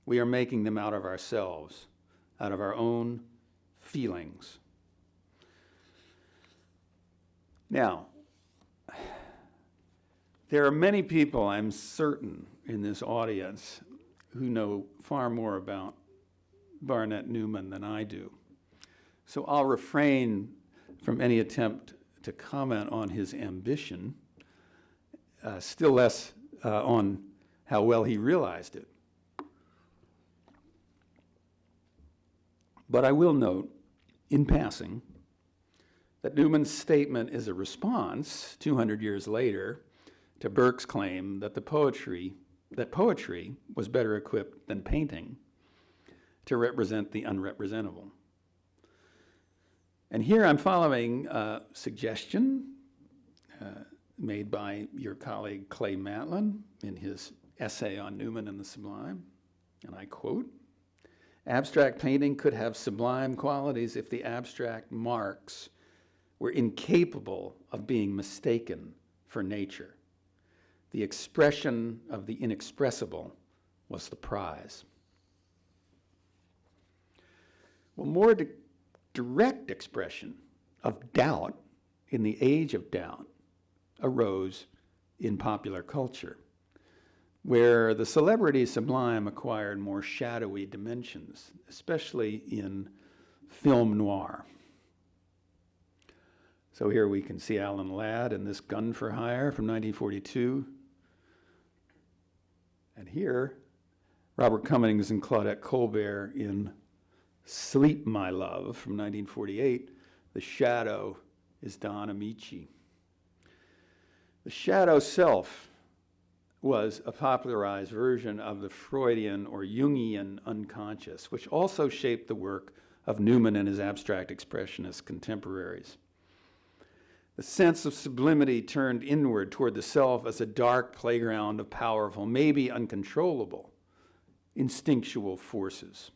we are making them out of ourselves, out of our own feelings. Now, there are many people, I'm certain, in this audience who know far more about Barnett Newman than I do. So I'll refrain from any attempt to comment on his ambition, still less on how well he realized it. But I will note, in passing, that Newman's statement is a response, 200 years later, to Burke's claim that poetry was better equipped than painting to represent the unrepresentable. And here I'm following a suggestion made by your colleague Clay Matlin in his essay on Newman and the Sublime, and I quote, "Abstract painting could have sublime qualities if the abstract marks were incapable of being mistaken for nature. The expression of the inexpressible was the prize." Well, more direct expression of doubt in the age of doubt arose in popular culture, where the celebrity sublime acquired more shadowy dimensions, especially in film noir. So here we can see Alan Ladd in this Gun for Hire from 1942. And here, Robert Cummings and Claudette Colbert in Sleep, My Love from 1948. The shadow is Don Amici. The shadow self was a popularized version of the Freudian or Jungian unconscious, which also shaped the work of Newman and his abstract expressionist contemporaries. The sense of sublimity turned inward toward the self as a dark playground of powerful, maybe uncontrollable, instinctual forces.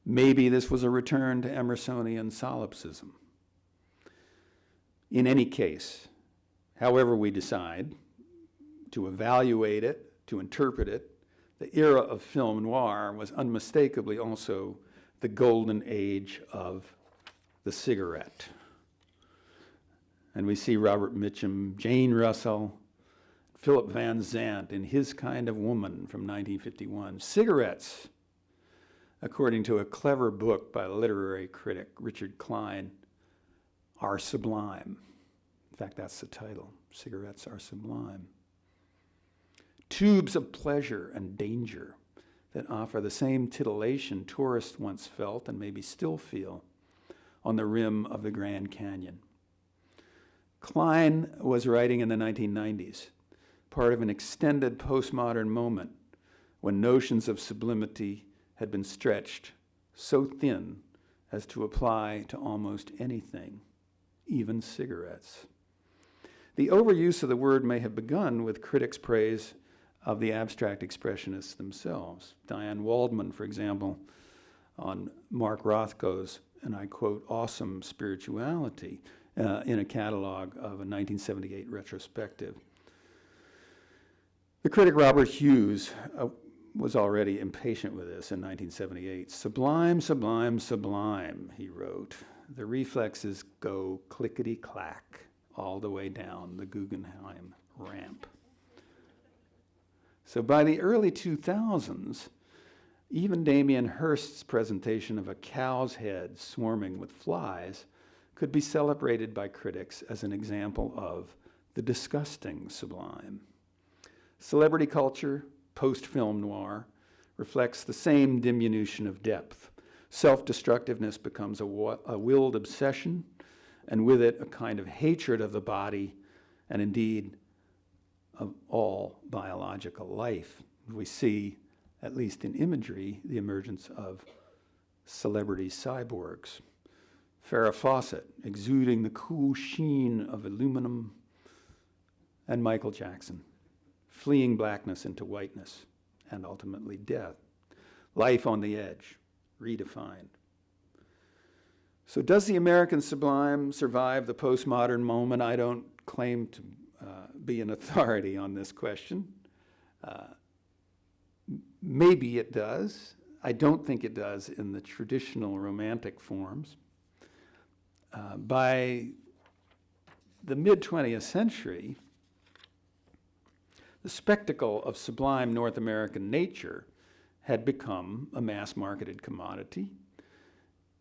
Maybe this was a return to Emersonian solipsism. In any case, however we decide to evaluate it, to interpret it, the era of film noir was unmistakably also the golden age of the cigarette. And we see Robert Mitchum, Jane Russell, Philip Van Zandt in His Kind of Woman from 1951. Cigarettes, according to a clever book by literary critic Richard Klein, are sublime. In fact, that's the title. Cigarettes are sublime. Tubes of pleasure and danger that offer the same titillation tourists once felt and maybe still feel on the rim of the Grand Canyon. Klein was writing in the 1990s, part of an extended postmodern moment when notions of sublimity had been stretched so thin as to apply to almost anything, even cigarettes. The overuse of the word may have begun with critics' praise of the abstract expressionists themselves. Diane Waldman, for example, on Mark Rothko's, and I quote, awesome spirituality, in a catalog of a 1978 retrospective. The critic Robert Hughes was already impatient with this in 1978. Sublime, sublime, sublime, he wrote. The reflexes go clickety-clack all the way down the Guggenheim ramp. So by the early 2000s, even Damien Hirst's presentation of a cow's head swarming with flies could be celebrated by critics as an example of the disgusting sublime. Celebrity culture, post-film noir, reflects the same diminution of depth. Self-destructiveness becomes a willed obsession, and with it a kind of hatred of the body, and indeed of all biological life. We see, at least in imagery, the emergence of celebrity cyborgs. Farrah Fawcett exuding the cool sheen of aluminum, and Michael Jackson fleeing blackness into whiteness and ultimately death. Life on the edge, redefined. So does the American Sublime survive the postmodern moment? I don't claim to be an authority on this question. Maybe it does. I don't think it does in the traditional romantic forms. By the mid-20th century, the spectacle of sublime North American nature had become a mass-marketed commodity.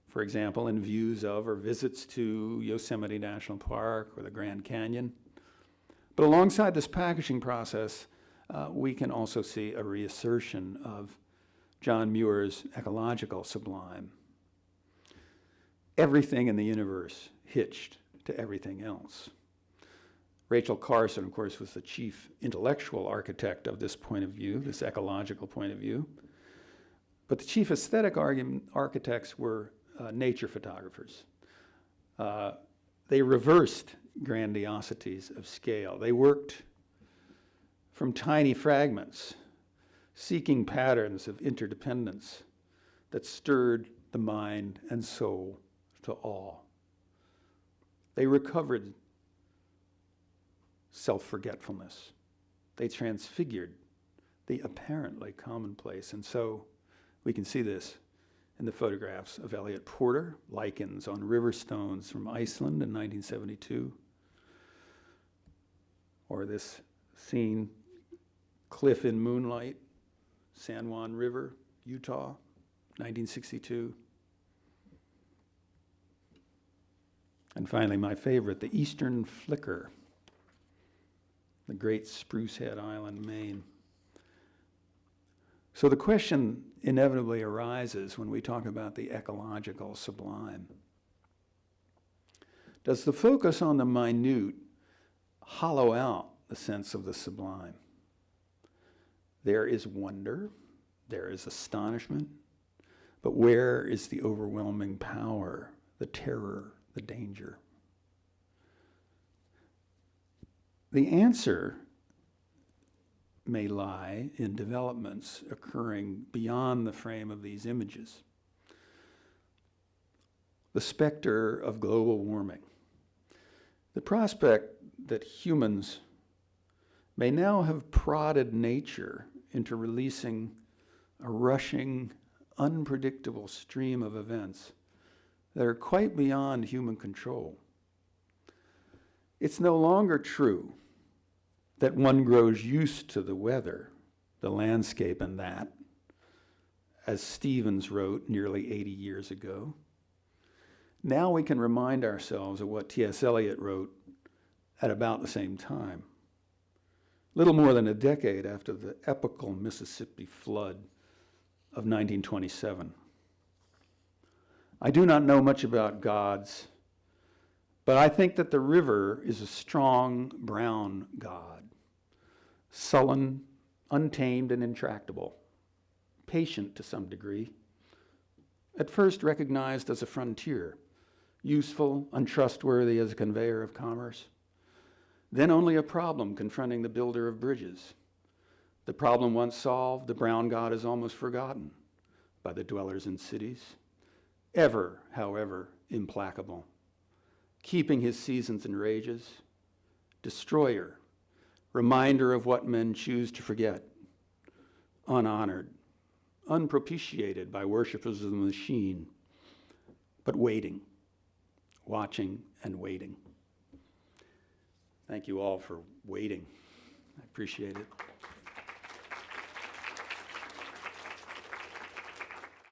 For example, in views of or visits to Yosemite National Park or the Grand Canyon. But alongside this packaging process, we can also see a reassertion of John Muir's ecological sublime. Everything in the universe hitched to everything else. Rachel Carson, of course, was the chief intellectual architect of this point of view, this ecological point of view. But the chief aesthetic architects were nature photographers. They reversed grandiosities of scale. They worked from tiny fragments, seeking patterns of interdependence that stirred the mind and soul to awe. They recovered self-forgetfulness. They transfigured the apparently commonplace. And so we can see this and the photographs of Elliot Porter, lichens on river stones from Iceland in 1972, or this scene, Cliff in Moonlight, San Juan River, Utah, 1962. And finally, my favorite, the Eastern Flicker, the Great Spruce Head Island, Maine. So the question inevitably arises when we talk about the ecological sublime. Does the focus on the minute hollow out the sense of the sublime? There is wonder, there is astonishment, but where is the overwhelming power, the terror, the danger? The answer may lie in developments occurring beyond the frame of these images. The specter of global warming. The prospect that humans may now have prodded nature into releasing a rushing, unpredictable stream of events that are quite beyond human control. It's no longer true that one grows used to the weather, the landscape, and that, as Stevens wrote nearly 80 years ago. Now we can remind ourselves of what T.S. Eliot wrote at about the same time, little more than a decade after the epical Mississippi flood of 1927. I do not know much about gods, but I think that the river is a strong brown god, sullen, untamed, and intractable, patient to some degree, at first recognized as a frontier, useful, untrustworthy as a conveyor of commerce, then only a problem confronting the builder of bridges. The problem once solved, the brown god is almost forgotten by the dwellers in cities, ever, however, implacable, keeping his seasons and rages, destroyer, reminder of what men choose to forget, unhonored, unpropitiated by worshipers of the machine, but waiting, watching and waiting. Thank you all for waiting. I appreciate it.